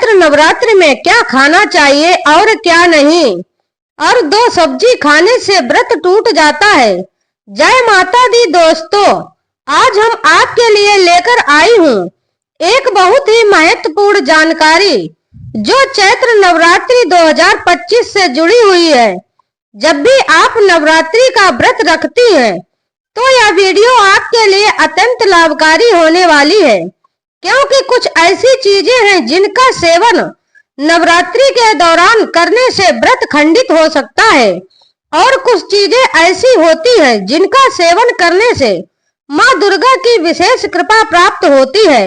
चैत्र नवरात्रि में क्या खाना चाहिए और क्या नहीं, और 2 सब्जी खाने से व्रत टूट जाता है। जय माता दी दोस्तों, आज हम आपके लिए लेकर आई हूँ एक बहुत ही महत्वपूर्ण जानकारी जो चैत्र नवरात्रि 2025 से जुड़ी हुई है। जब भी आप नवरात्रि का व्रत रखती हैं, तो यह वीडियो आपके लिए अत्यंत लाभकारी होने वाली है, क्योंकि कुछ ऐसी चीजें हैं जिनका सेवन नवरात्रि के दौरान करने से व्रत खंडित हो सकता है, और कुछ चीजें ऐसी होती हैं जिनका सेवन करने से माँ दुर्गा की विशेष कृपा प्राप्त होती है।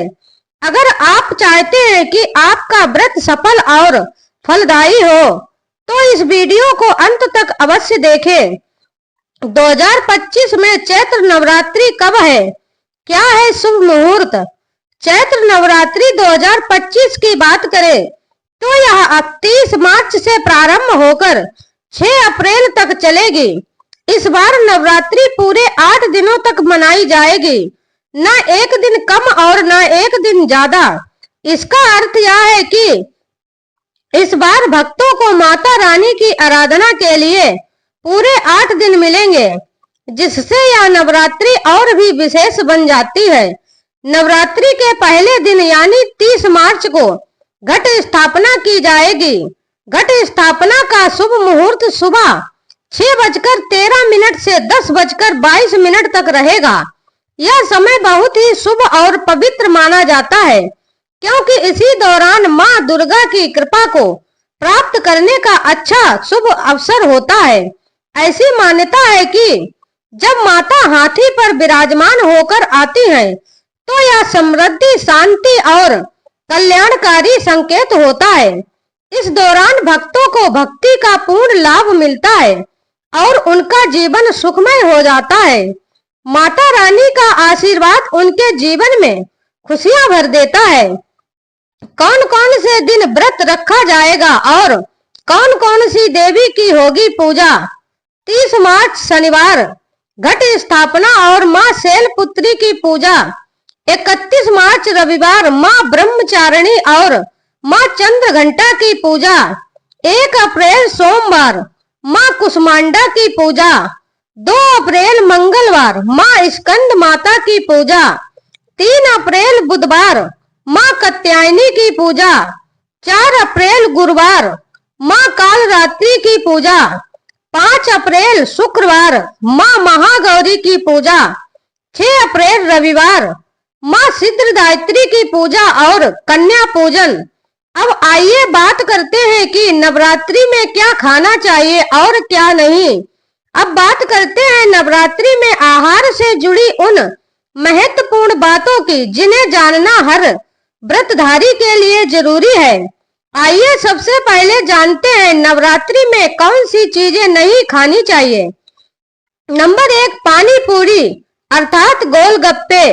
अगर आप चाहते हैं कि आपका व्रत सफल और फलदायी हो, तो इस वीडियो को अंत तक अवश्य देखें। 2025 में चैत्र नवरात्रि कब है, क्या है शुभ मुहूर्त? चैत्र नवरात्रि 2025 की बात करें तो यह 30 मार्च से प्रारंभ होकर 6 अप्रैल तक चलेगी। इस बार नवरात्रि पूरे 8 दिनों तक मनाई जाएगी, न एक दिन कम और न एक दिन ज्यादा। इसका अर्थ यह है कि इस बार भक्तों को माता रानी की आराधना के लिए पूरे 8 दिन मिलेंगे, जिससे यह नवरात्रि और भी विशेष बन जाती है। नवरात्रि के पहले दिन यानी 30 मार्च को घट स्थापना की जाएगी। घट स्थापना का शुभ मुहूर्त सुबह 6:13 से 10:22 तक रहेगा। यह समय बहुत ही शुभ और पवित्र माना जाता है, क्योंकि इसी दौरान माँ दुर्गा की कृपा को प्राप्त करने का अच्छा शुभ अवसर होता है। ऐसी मान्यता है कि जब माता हाथी पर विराजमान होकर आती हैं, तो यह समृद्धि, शांति और कल्याणकारी संकेत होता है। इस दौरान भक्तों को भक्ति का पूर्ण लाभ मिलता है और उनका जीवन सुखमय हो जाता है। माता रानी का आशीर्वाद उनके जीवन में खुशियां भर देता है। कौन कौन से दिन व्रत रखा जाएगा और कौन कौन सी देवी की होगी पूजा? 30 मार्च शनिवार घट स्थापना और माँ शैलपुत्री की पूजा। 31 मार्च रविवार माँ ब्रह्मचारिणी और माँ चंद्रघंटा की पूजा। 1 अप्रैल सोमवार माँ कुष्मांडा की पूजा। 2 अप्रैल मंगलवार माँ स्कंद माता की पूजा। 3 अप्रैल बुधवार माँ कात्यायनी की पूजा। 4 अप्रैल गुरुवार माँ कालरात्रि की पूजा। 5 अप्रैल शुक्रवार माँ महागौरी की पूजा। 6 अप्रैल रविवार माँ सिद्धिदात्री की पूजा और कन्या पूजन। अब आइए बात करते हैं कि नवरात्रि में क्या खाना चाहिए और क्या नहीं। अब बात करते हैं नवरात्रि में आहार से जुड़ी उन महत्वपूर्ण बातों की जिन्हें जानना हर व्रतधारी के लिए जरूरी है। आइए सबसे पहले जानते हैं नवरात्रि में कौन सी चीजें नहीं खानी चाहिए। नंबर 1, पानी पूरी अर्थात गोलगप्पे।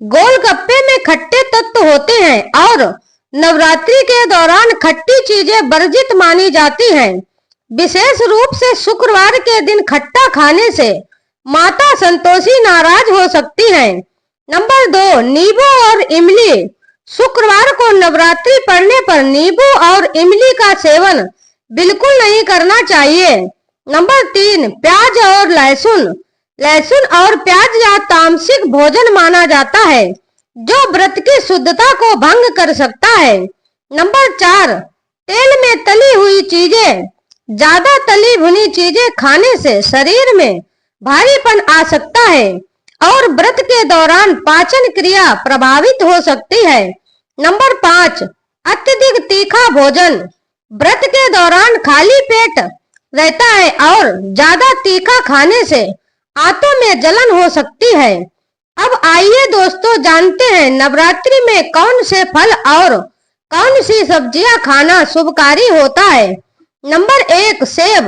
गोलगप्पे में खट्टे तत्व होते हैं और नवरात्रि के दौरान खट्टी चीजें वर्जित मानी जाती हैं। विशेष रूप से शुक्रवार के दिन खट्टा खाने से माता संतोषी नाराज हो सकती हैं। नंबर 2, नींबू और इमली। शुक्रवार को नवरात्रि पड़ने पर नींबू और इमली का सेवन बिल्कुल नहीं करना चाहिए। नंबर 3, प्याज और लहसुन। लहसुन और प्याज या तामसिक भोजन माना जाता है, जो व्रत की शुद्धता को भंग कर सकता है। नंबर 4, तेल में तली हुई चीजें। ज्यादा तली भुनी चीजें खाने से शरीर में भारीपन आ सकता है और व्रत के दौरान पाचन क्रिया प्रभावित हो सकती है। नंबर 5, अत्यधिक तीखा भोजन। व्रत के दौरान खाली पेट रहता है और ज्यादा तीखा खाने से आंतों में जलन हो सकती है। अब आइए दोस्तों जानते हैं नवरात्रि में कौन से फल और कौन सी सब्जियां खाना शुभकारी होता है। नंबर 1, सेब।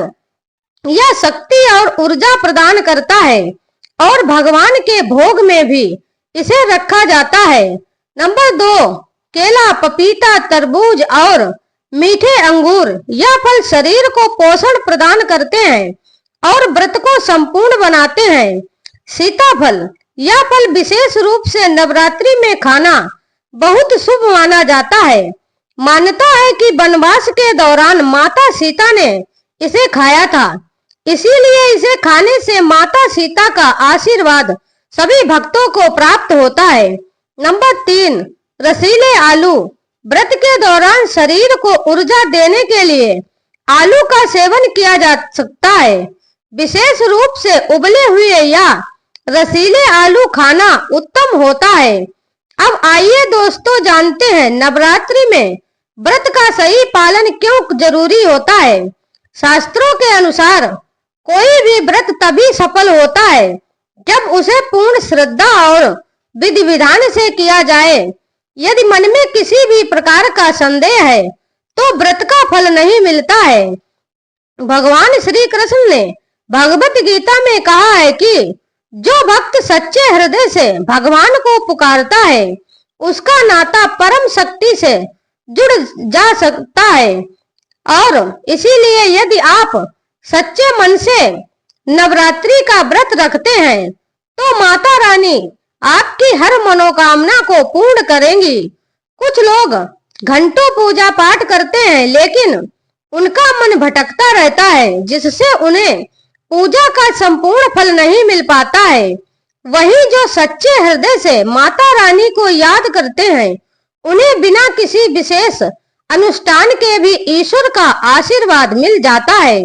यह शक्ति और ऊर्जा प्रदान करता है और भगवान के भोग में भी इसे रखा जाता है। नंबर 2, केला, पपीता, तरबूज और मीठे अंगूर। यह फल शरीर को पोषण प्रदान करते हैं और व्रत को संपूर्ण बनाते हैं। सीताफल। यह फल विशेष रूप से नवरात्रि में खाना बहुत शुभ माना जाता है। मान्यता है कि वनवास के दौरान माता सीता ने इसे खाया था, इसीलिए इसे खाने से माता सीता का आशीर्वाद सभी भक्तों को प्राप्त होता है। नंबर 3, रसीले आलू। व्रत के दौरान शरीर को ऊर्जा देने के लिए आलू का सेवन किया जा सकता है। विशेष रूप से उबले हुए या रसीले आलू खाना उत्तम होता है। अब आइए दोस्तों जानते हैं नवरात्रि में व्रत का सही पालन क्यों जरूरी होता है। शास्त्रों के अनुसार कोई भी व्रत तभी सफल होता है जब उसे पूर्ण श्रद्धा और विधि विधान से किया जाए। यदि मन में किसी भी प्रकार का संदेह है तो व्रत का फल नहीं मिलता है। भगवान श्री कृष्ण ने भगवत गीता में कहा है कि जो भक्त सच्चे हृदय से भगवान को पुकारता है उसका नाता परम शक्ति से जुड़ जा सकता है। और इसीलिए यदि आप सच्चे मन से नवरात्रि का व्रत रखते हैं तो माता रानी आपकी हर मनोकामना को पूर्ण करेंगी। कुछ लोग घंटों पूजा पाठ करते हैं लेकिन उनका मन भटकता रहता है जिससे उन्हें पूजा का संपूर्ण फल नहीं मिल पाता है। वहीं जो सच्चे हृदय से माता रानी को याद करते हैं उन्हें बिना किसी विशेष अनुष्ठान के भी ईश्वर का आशीर्वाद मिल जाता है।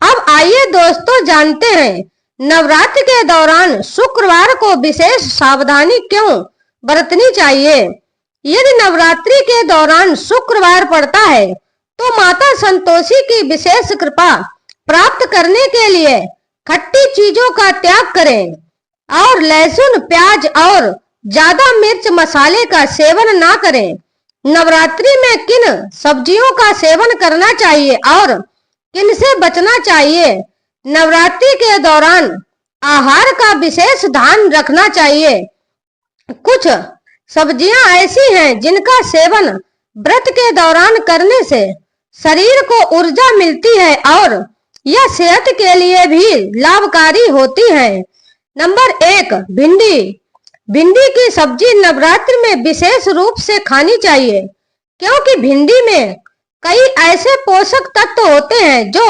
अब आइए दोस्तों जानते हैं नवरात्र के दौरान शुक्रवार को विशेष सावधानी क्यों बरतनी चाहिए। यदि नवरात्रि के दौरान शुक्रवार पड़ता है तो माता संतोषी की विशेष कृपा प्राप्त करने के लिए खट्टी चीजों का त्याग करें और लहसुन, प्याज और ज्यादा मिर्च मसाले का सेवन ना करें। नवरात्रि में किन सब्जियों का सेवन करना चाहिए और किन से बचना चाहिए। नवरात्रि के दौरान आहार का विशेष ध्यान रखना चाहिए। कुछ सब्जियां ऐसी हैं जिनका सेवन व्रत के दौरान करने से शरीर को ऊर्जा मिलती है और यह सेहत के लिए भी लाभकारी होती है। नंबर 1, भिंडी। भिंडी की सब्जी नवरात्रि में विशेष रूप से खानी चाहिए क्योंकि भिंडी में कई ऐसे पोषक तत्व होते हैं जो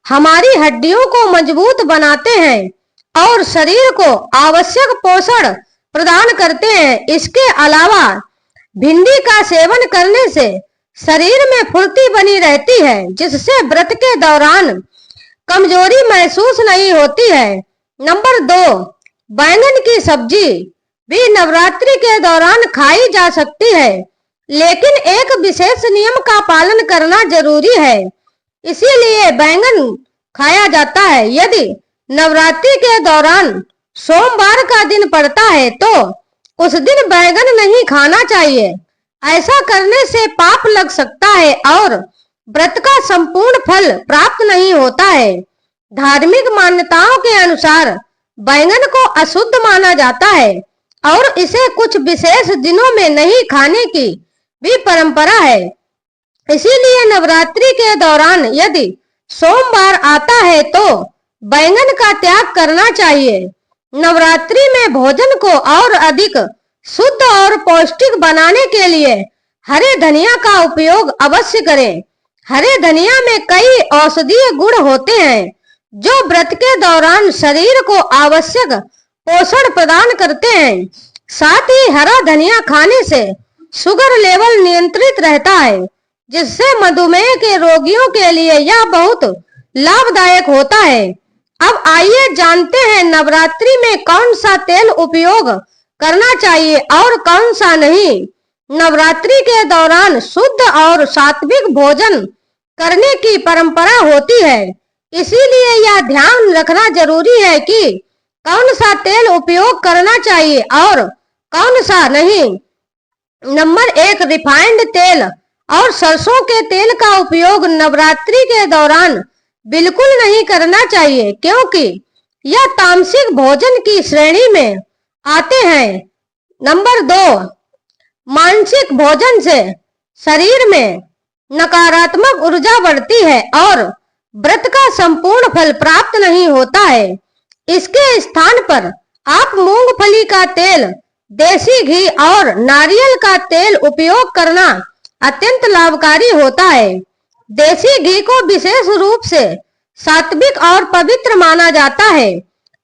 हमारी हड्डियों को मजबूत बनाते हैं और शरीर को आवश्यक पोषण प्रदान करते हैं। इसके अलावा भिंडी का सेवन करने से शरीर में फुर्ती बनी रहती है जिससे व्रत के दौरान कमजोरी महसूस नहीं होती है। नंबर 2, बैंगन की सब्जी भी नवरात्रि के दौरान खाई जा सकती है लेकिन एक विशेष नियम का पालन करना जरूरी है, इसीलिए बैंगन खाया जाता है। यदि नवरात्रि के दौरान सोमवार का दिन पड़ता है तो उस दिन बैंगन नहीं खाना चाहिए। ऐसा करने से पाप लग सकता है और व्रत का संपूर्ण फल प्राप्त नहीं होता है। धार्मिक मान्यताओं के अनुसार बैंगन को अशुद्ध माना जाता है और इसे कुछ विशेष दिनों में नहीं खाने की भी परंपरा है। इसीलिए नवरात्रि के दौरान यदि सोमवार आता है तो बैंगन का त्याग करना चाहिए। नवरात्रि में भोजन को और अधिक शुद्ध और पौष्टिक बनाने के लिए हरे धनिया का उपयोग अवश्य करें। हरे धनिया में कई औषधीय गुण होते हैं जो व्रत के दौरान शरीर को आवश्यक पोषण प्रदान करते हैं। साथ ही हरा धनिया खाने से शुगर लेवल नियंत्रित रहता है जिससे मधुमेह के रोगियों के लिए यह बहुत लाभदायक होता है। अब आइए जानते हैं नवरात्रि में कौन सा तेल उपयोग करना चाहिए और कौन सा नहीं। नवरात्रि के दौरान शुद्ध और सात्विक भोजन करने की परंपरा होती है, इसीलिए यह ध्यान रखना जरूरी है कि कौन सा तेल उपयोग करना चाहिए और कौन सा नहीं। नंबर 1, रिफाइंड तेल और सरसों के तेल का उपयोग नवरात्रि के दौरान बिल्कुल नहीं करना चाहिए क्योंकि यह तामसिक भोजन की श्रेणी में आते हैं। नंबर 2, मानसिक भोजन से शरीर में नकारात्मक ऊर्जा बढ़ती है और व्रत का संपूर्ण फल प्राप्त नहीं होता है। इसके स्थान पर आप मूंगफली का तेल, देसी घी और नारियल का तेल उपयोग करना अत्यंत लाभकारी होता है। देसी घी को विशेष रूप से सात्विक और पवित्र माना जाता है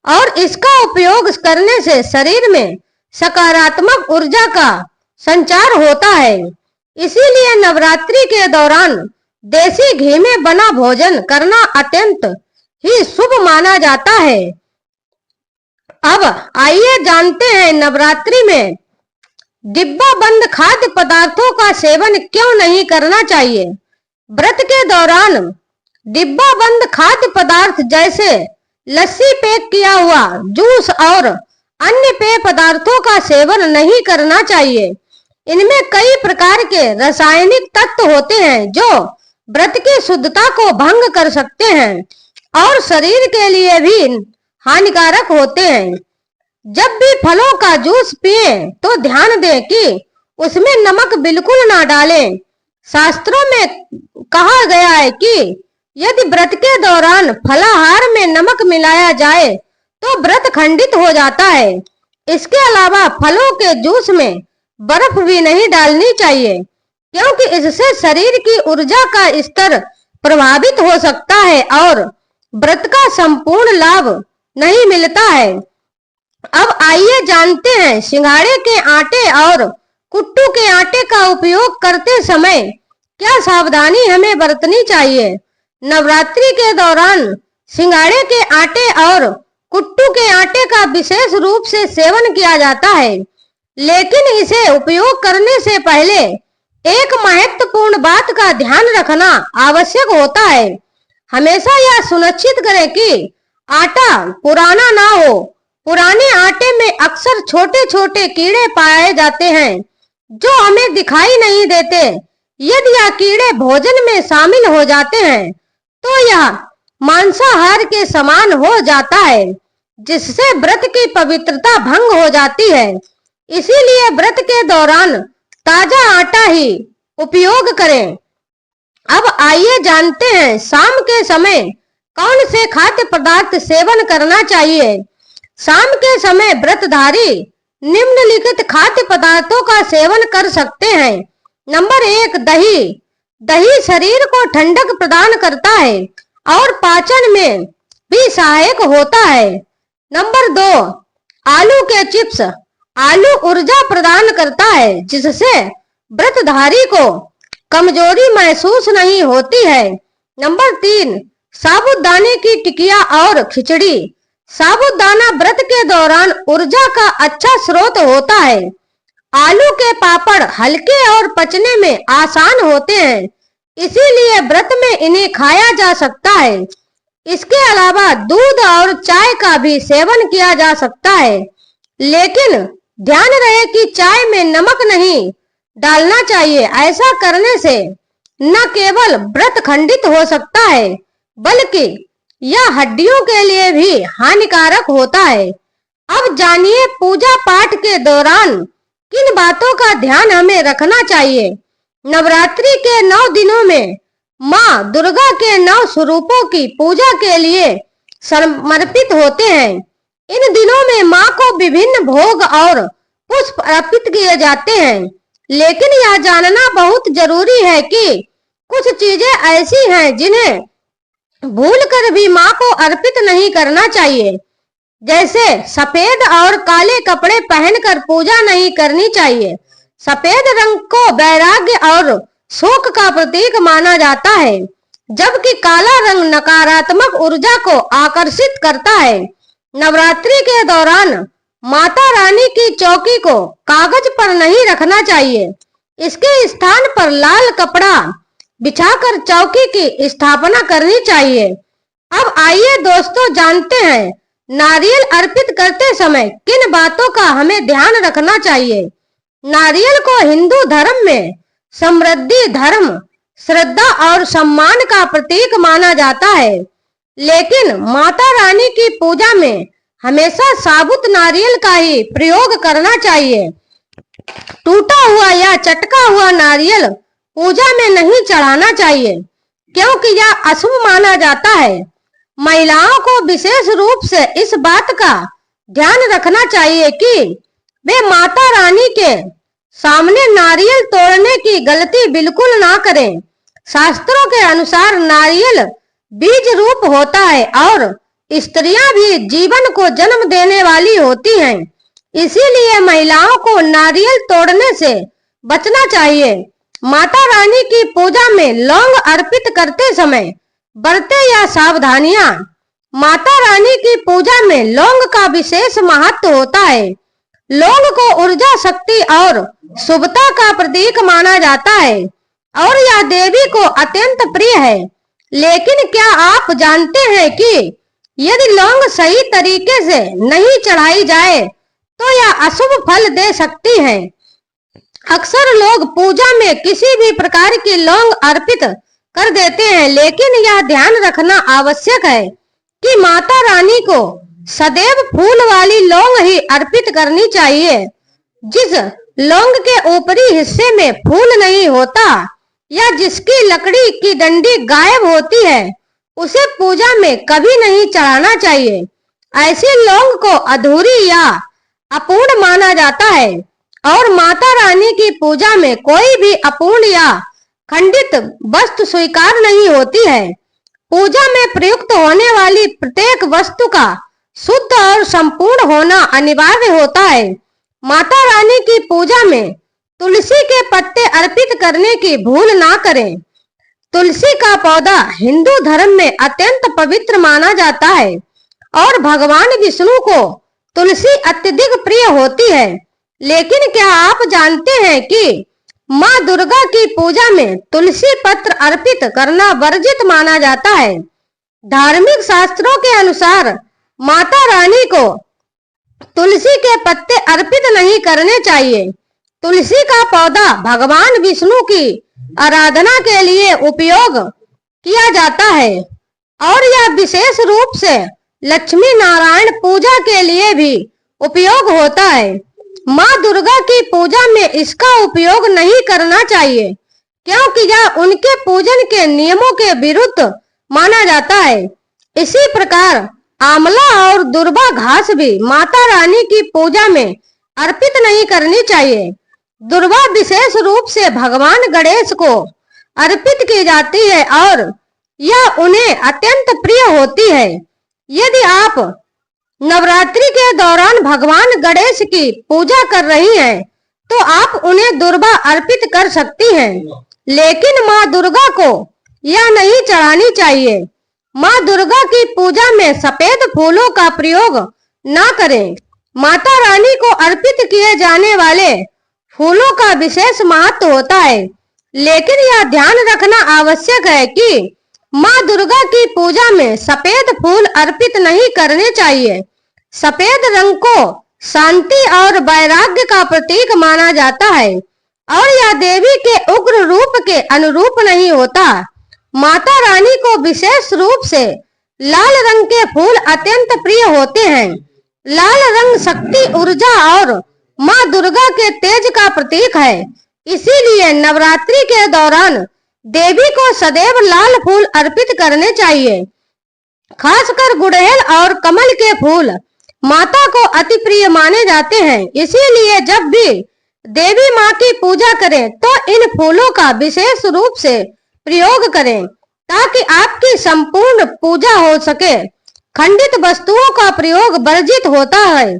और इसका उपयोग करने से शरीर में सकारात्मक ऊर्जा का संचार होता है। इसीलिए नवरात्रि के दौरान देसी घी में बना भोजन करना अत्यंत ही शुभ माना जाता है। अब आइए जानते हैं नवरात्रि में डिब्बा बंद खाद्य पदार्थों का सेवन क्यों नहीं करना चाहिए। व्रत के दौरान डिब्बा बंद खाद्य पदार्थ जैसे लस्सी, पैक किया हुआ जूस और अन्य पेय पदार्थों का सेवन नहीं करना चाहिए। इनमें कई प्रकार के रासायनिक तत्व होते हैं जो व्रत की शुद्धता को भंग कर सकते हैं और शरीर के लिए भी हानिकारक होते हैं। जब भी फलों का जूस पिए तो ध्यान दें कि उसमें नमक बिल्कुल ना डालें। शास्त्रों में कहा गया है कि यदि व्रत के दौरान फलाहार में नमक मिलाया जाए तो व्रत खंडित हो जाता है। इसके अलावा फलों के जूस में बर्फ भी नहीं डालनी चाहिए क्योंकि इससे शरीर की ऊर्जा का स्तर प्रभावित हो सकता है और व्रत का संपूर्ण लाभ नहीं मिलता है। अब आइए जानते हैं सिंघाड़े के आटे और कुट्टू के आटे का उपयोग करते समय क्या सावधानी हमें बरतनी चाहिए। नवरात्रि के दौरान सिंघाड़े के आटे और कुट्टू के आटे का विशेष रूप से सेवन किया जाता है, लेकिन इसे उपयोग करने से पहले एक महत्वपूर्ण बात का ध्यान रखना आवश्यक होता है। हमेशा यह सुनिश्चित करें कि आटा पुराना ना हो। पुराने आटे में अक्सर छोटे छोटे कीड़े पाए जाते हैं जो हमें दिखाई नहीं देते। यदि यह कीड़े भोजन में शामिल हो जाते हैं तो यह मांसाहार के समान हो जाता है, जिससे व्रत की पवित्रता भंग हो जाती है। इसीलिए व्रत के दौरान ताजा आटा ही उपयोग करें। अब आइए जानते हैं शाम के समय कौन से खाद्य पदार्थ सेवन करना चाहिए। शाम के समय व्रतधारी निम्नलिखित खाद्य पदार्थों का सेवन कर सकते हैं। नंबर 1, दही। दही शरीर को ठंडक प्रदान करता है और पाचन में भी सहायक होता है। नंबर 2, आलू के चिप्स। आलू ऊर्जा प्रदान करता है जिससे व्रतधारी को कमजोरी महसूस नहीं होती है। नंबर 3, साबूदाने की टिकिया और खिचड़ी। साबूदाना व्रत के दौरान ऊर्जा का अच्छा स्रोत होता है। आलू के पापड़ हल्के और पचने में आसान होते हैं, इसीलिए व्रत में इन्हें खाया जा सकता है। इसके अलावा दूध और चाय का भी सेवन किया जा सकता है, लेकिन ध्यान रहे कि चाय में नमक नहीं डालना चाहिए। ऐसा करने से न केवल व्रत खंडित हो सकता है बल्कि यह हड्डियों के लिए भी हानिकारक होता है। अब जानिए पूजा पाठ के दौरान किन बातों का ध्यान हमें रखना चाहिए। नवरात्रि के 9 दिनों में माँ दुर्गा के 9 स्वरूपों की पूजा के लिए समर्पित होते हैं। इन दिनों में माँ को विभिन्न भोग और पुष्प अर्पित किए जाते हैं, लेकिन यह जानना बहुत जरूरी है कि कुछ चीजें ऐसी हैं जिन्हें भूलकर भी माँ को अर्पित नहीं करना चाहिए। जैसे सफेद और काले कपड़े पहनकर पूजा नहीं करनी चाहिए। सफेद रंग को वैराग्य और शोक का प्रतीक माना जाता है, जबकि काला रंग नकारात्मक ऊर्जा को आकर्षित करता है। नवरात्रि के दौरान माता रानी की चौकी को कागज पर नहीं रखना चाहिए। इसके स्थान पर लाल कपड़ा बिछाकर चौकी की स्थापना करनी चाहिए। अब आइए दोस्तों जानते हैं नारियल अर्पित करते समय किन बातों का हमें ध्यान रखना चाहिए। नारियल को हिंदू धर्म में समृद्धि, धर्म, श्रद्धा और सम्मान का प्रतीक माना जाता है, लेकिन माता रानी की पूजा में हमेशा साबुत नारियल का ही प्रयोग करना चाहिए। टूटा हुआ या चटका हुआ नारियल पूजा में नहीं चढ़ाना चाहिए क्योंकि यह अशुभ माना जाता है। महिलाओं को विशेष रूप से इस बात का ध्यान रखना चाहिए कि वे माता रानी के सामने नारियल तोड़ने की गलती बिल्कुल ना करें। शास्त्रों के अनुसार नारियल बीज रूप होता है और स्त्रियां भी जीवन को जन्म देने वाली होती हैं। इसीलिए महिलाओं को नारियल तोड़ने से बचना चाहिए। माता रानी की पूजा में लौंग अर्पित करते समय बरते या सावधानियां। माता रानी की पूजा में लौंग का विशेष महत्व होता है। लौंग को ऊर्जा, शक्ति और शुभता का प्रतीक माना जाता है और यह देवी को अत्यंत प्रिय है। लेकिन क्या आप जानते हैं कि यदि लौंग सही तरीके से नहीं चढ़ाई जाए तो यह अशुभ फल दे सकती है। अक्सर लोग पूजा में किसी भी प्रकार की लौंग अर्पित कर देते हैं, लेकिन यह ध्यान रखना आवश्यक है कि माता रानी को सदैव फूल वाली लौंग ही अर्पित करनी चाहिए। जिस लौंग के ऊपरी हिस्से में फूल नहीं होता या जिसकी लकड़ी की डंडी गायब होती है, उसे पूजा में कभी नहीं चढ़ाना चाहिए। ऐसी लौंग को अधूरी या अपूर्ण माना जाता है और माता रानी की पूजा में कोई भी अपूर्ण या खंडित वस्तु स्वीकार नहीं होती है। पूजा में प्रयुक्त होने वाली प्रत्येक वस्तु का शुद्ध और संपूर्ण होना अनिवार्य होता है। माता रानी की पूजा में तुलसी के पत्ते अर्पित करने की भूल ना करें। तुलसी का पौधा हिंदू धर्म में अत्यंत पवित्र माना जाता है और भगवान विष्णु को तुलसी अत्यधिक प्रिय होती है। लेकिन क्या आप जानते हैं कि माँ दुर्गा की पूजा में तुलसी पत्र अर्पित करना वर्जित माना जाता है। धार्मिक शास्त्रों के अनुसार माता रानी को तुलसी के पत्ते अर्पित नहीं करने चाहिए। तुलसी का पौधा भगवान विष्णु की आराधना के लिए उपयोग किया जाता है और यह विशेष रूप से लक्ष्मी नारायण पूजा के लिए भी उपयोग होता है। माँ दुर्गा की पूजा में इसका उपयोग नहीं करना चाहिए क्योंकि यह उनके पूजन के नियमों के विरुद्ध माना जाता है। इसी प्रकार आंवला और दुर्वा घास भी माता रानी की पूजा में अर्पित नहीं करनी चाहिए। दुर्वा विशेष रूप से भगवान गणेश को अर्पित की जाती है और यह उन्हें अत्यंत प्रिय होती है। यदि आप नवरात्रि के दौरान भगवान गणेश की पूजा कर रही हैं, तो आप उन्हें दुर्वा अर्पित कर सकती हैं, लेकिन माँ दुर्गा को यह नहीं चढ़ानी चाहिए। माँ दुर्गा की पूजा में सफेद फूलों का प्रयोग न करें। माता रानी को अर्पित किए जाने वाले फूलों का विशेष महत्व होता है, लेकिन यह ध्यान रखना आवश्यक है कि माँ दुर्गा की पूजा में सफेद फूल अर्पित नहीं करने चाहिए। सफेद रंग को शांति और वैराग्य का प्रतीक माना जाता है और यह देवी के उग्र रूप के अनुरूप नहीं होता। माता रानी को विशेष रूप से लाल रंग के फूल अत्यंत प्रिय होते हैं। लाल रंग शक्ति, ऊर्जा और माँ दुर्गा के तेज का प्रतीक है। इसीलिए नवरात्रि के दौरान देवी को सदैव लाल फूल अर्पित करने चाहिए। खासकर गुड़हल और कमल के फूल माता को अति प्रिय माने जाते हैं। इसीलिए जब भी देवी माँ की पूजा करें तो इन फूलों का विशेष रूप से प्रयोग करें ताकि आपकी संपूर्ण पूजा हो सके। खंडित वस्तुओं का प्रयोग वर्जित होता है।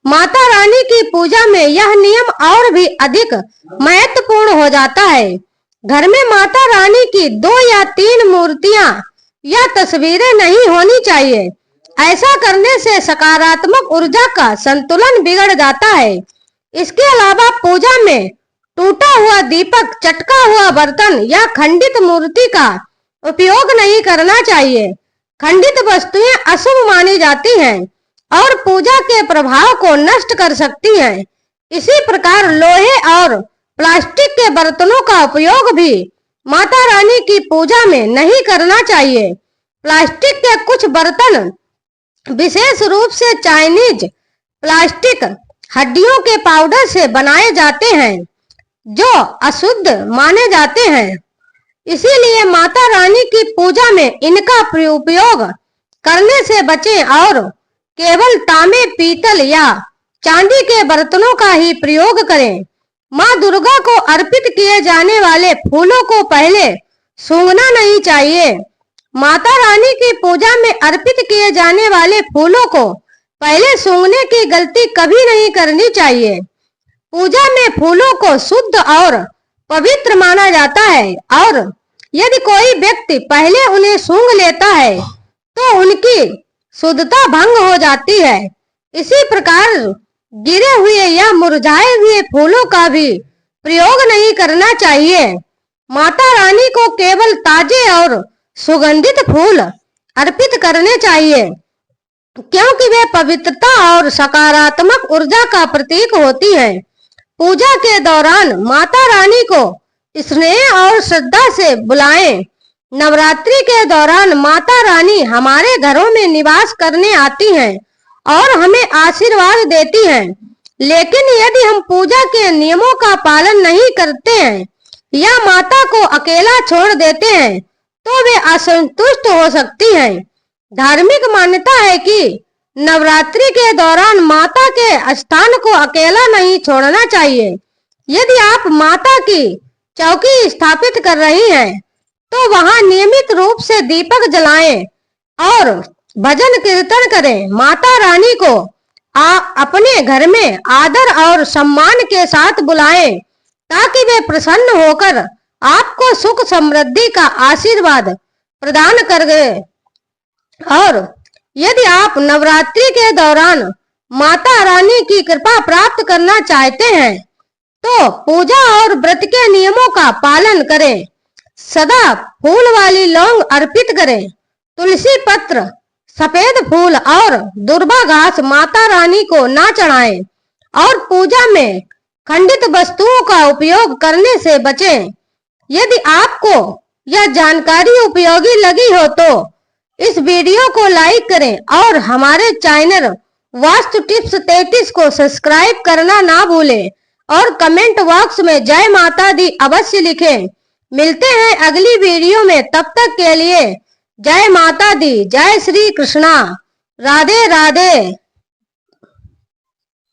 माता रानी की पूजा में यह नियम और भी अधिक महत्वपूर्ण हो जाता है। घर में माता रानी की 2 या 3 मूर्तियां या तस्वीरें नहीं होनी चाहिए। ऐसा करने से सकारात्मक ऊर्जा का संतुलन बिगड़ जाता है। इसके अलावा पूजा में टूटा हुआ दीपक, चटका हुआ बर्तन या खंडित मूर्ति का उपयोग नहीं करना चाहिए। खंडित वस्तुएं अशुभ मानी जाती हैं और पूजा के प्रभाव को नष्ट कर सकती हैं। इसी प्रकार लोहे और प्लास्टिक के बर्तनों का उपयोग भी माता रानी की पूजा में नहीं करना चाहिए। प्लास्टिक के कुछ बर्तन, विशेष रूप से चाइनीज प्लास्टिक, हड्डियों के पाउडर से बनाए जाते हैं जो अशुद्ध माने जाते हैं। इसीलिए माता रानी की पूजा में इनका उपयोग करने से बचें और केवल तांबे, पीतल या चांदी के बर्तनों का ही प्रयोग करें। माँ दुर्गा को अर्पित किए जाने वाले फूलों को पहले सूंघना नहीं चाहिए। माता रानी की पूजा में अर्पित किए जाने वाले फूलों को पहले सूंघने की गलती कभी नहीं करनी चाहिए। पूजा में फूलों को शुद्ध और पवित्र माना जाता है और यदि कोई व्यक्ति पहले उन्हें सूंघ लेता है तो उनकी शुद्धता भंग हो जाती है। इसी प्रकार गिरे हुए या मुरझाए हुए फूलों का भी प्रयोग नहीं करना चाहिए। माता रानी को केवल ताजे और सुगंधित फूल अर्पित करने चाहिए, क्योंकि वे पवित्रता और सकारात्मक ऊर्जा का प्रतीक होती है। पूजा के दौरान माता रानी को स्नेह और श्रद्धा से बुलाएं। नवरात्रि के दौरान माता रानी हमारे घरों में निवास करने आती हैं और हमें आशीर्वाद देती हैं। लेकिन यदि हम पूजा के नियमों का पालन नहीं करते हैं या माता को अकेला छोड़ देते हैं तो वे असंतुष्ट हो सकती हैं। धार्मिक मान्यता है कि नवरात्रि के दौरान माता के स्थान को अकेला नहीं छोड़ना चाहिए। यदि आप माता की चौकी स्थापित कर रही हैं तो वहां नियमित रूप से दीपक जलाएं और भजन कीर्तन करें। माता रानी को अपने घर में आदर और सम्मान के साथ बुलाएं ताकि वे प्रसन्न होकर आपको सुख समृद्धि का आशीर्वाद प्रदान करें। और यदि आप नवरात्रि के दौरान माता रानी की कृपा प्राप्त करना चाहते हैं तो पूजा और व्रत के नियमों का पालन करें। सदा फूल वाली लौंग अर्पित करें। तुलसी पत्र, सफेद फूल और दुर्वा घास माता रानी को ना चढ़ाएं और पूजा में खंडित वस्तुओं का उपयोग करने से बचें। यदि आपको यह जानकारी उपयोगी लगी हो तो इस वीडियो को लाइक करें और हमारे चैनल वास्तु टिप्स 33 को सब्सक्राइब करना ना भूलें और कमेंट बॉक्स में जय माता दी अवश्य लिखें। मिलते हैं अगली वीडियो में, तब तक के लिए जय माता दी, जय श्री कृष्णा, राधे राधे।